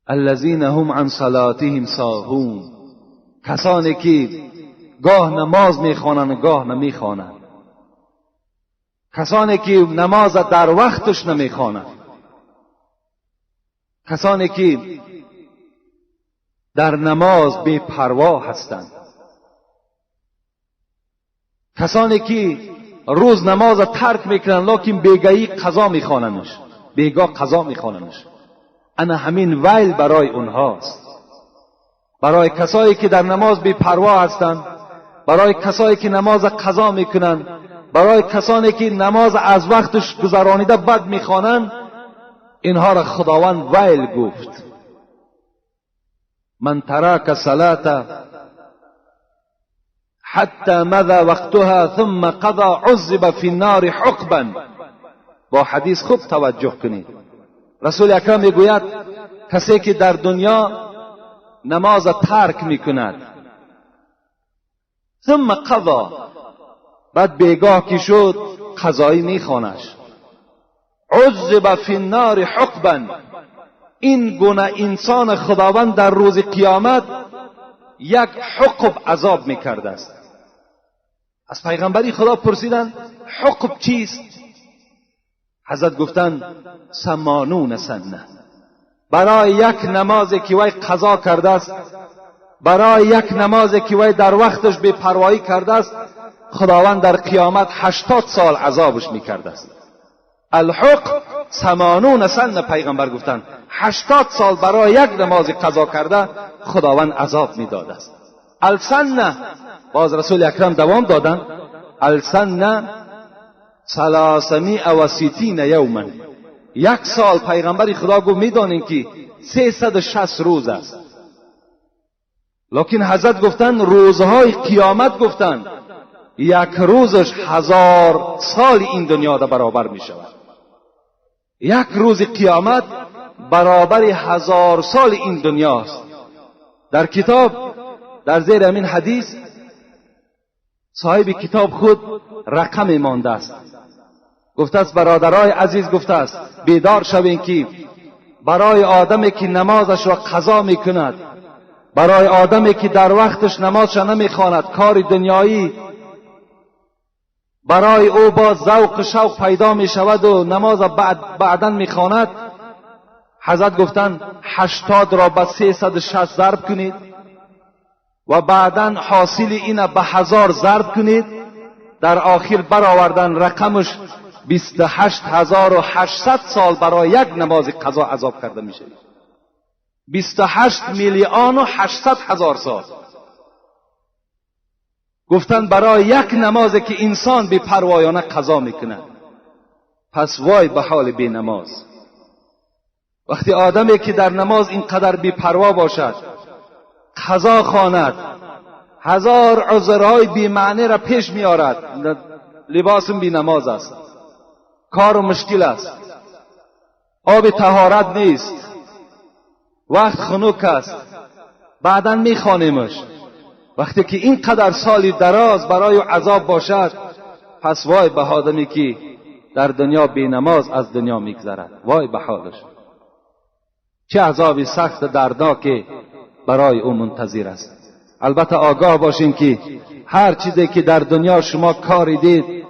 الذین هم عن صلاتهم ساهون، کسانی که گاه نماز میخوانند گاه نمیخوانند، کسانی که نماز در وقتش نمیخوانند، کسانی که در نماز بی پروا هستند، کسانی که روز نماز ترک میکنند لکن بیگاهی قضا میخوانندش، بیگاه قضا میخوانندش. انا همین ویل برای اونهاست، برای کسایی که در نماز بی پروا هستند، برای کسایی که نماز قضا میکنند، برای کسانی که نماز از وقتش گذرانیده بد میخوانند، اینها را خداوند ویل گفت. من ترک صلاة حتی مضى وقتها ثم قضى عذب في النار حقبا. با حدیث خوب توجه کنید. رسول اکرم میگوید کسی که در دنیا نماز ترک میکند ثم قضا، بعد بیگاه که شد قضایی میخوانش، عذب فی النار حقبا، این گونه انسان خداوند در روز قیامت یک حقب عذاب میکرده است. از پیغمبری خدا پرسیدند حقب چیست؟ حضرت گفتند 80 سنه. برای یک نمازی که وی قضا کرده است، برای یک نمازی که وی در وقتش بی پروایی کرده است، خداوند در قیامت 80 سال عذابش میکرده است. الحق 80 سنه. پیغمبر گفتند 80 سال برای یک نماز قضا کرده خداوند عذاب میداده است. السنه، باز رسول اکرم دوام دادند، السنه 360 یوما. یک سال پیغمبر خدا گفت میدانین که 360 روز است، لکن حضرت گفتند روزهای قیامت گفتند یک روزش 1000 سال این دنیا را برابر می شود. یک روز قیامت برابر 1000 سال این دنیاست. در کتاب در زیر همین حدیث صاحب کتاب خود رقم مانده است. گفته است برادرای عزیز، گفته است بیدار شوین که برای آدمی که نمازش را قضا میکند، برای آدمی که در وقتش نمازش نمیخواند، کار دنیایی برای او با ذوق شوق پیدا میشود و نماز بعداً میخواند، حضرت گفتند 80 را به 360 ضرب کنید و بعداً حاصل این به 1000 ضرب کنید، در آخر برآوردن رقمش 28800 سال برای یک نماز قضا عذاب کرده میشه. 28,800,000 سال. گفتن برای یک نمازی که انسان بی پروایانه قضا میکنه. پس وای به حال بی نماز. وقتی آدمی که در نماز اینقدر بی پروا باشد، قضا خواند، 1000 عذرهای بی معنی را پیش میارد، لباسم بی نماز است، کار مشکل است، آب طهارت نیست، وقت خنک است، بعدا میخوانیمش. وقتی که اینقدر سالی دراز برای عذاب باشد، پس وای به آدمی که در دنیا بی نماز از دنیا میگذرد، وای به حالش. چه عذابی سخت دردناک برای او منتظر است. البته آگاه باشین که هر چیزی که در دنیا شما کاری دید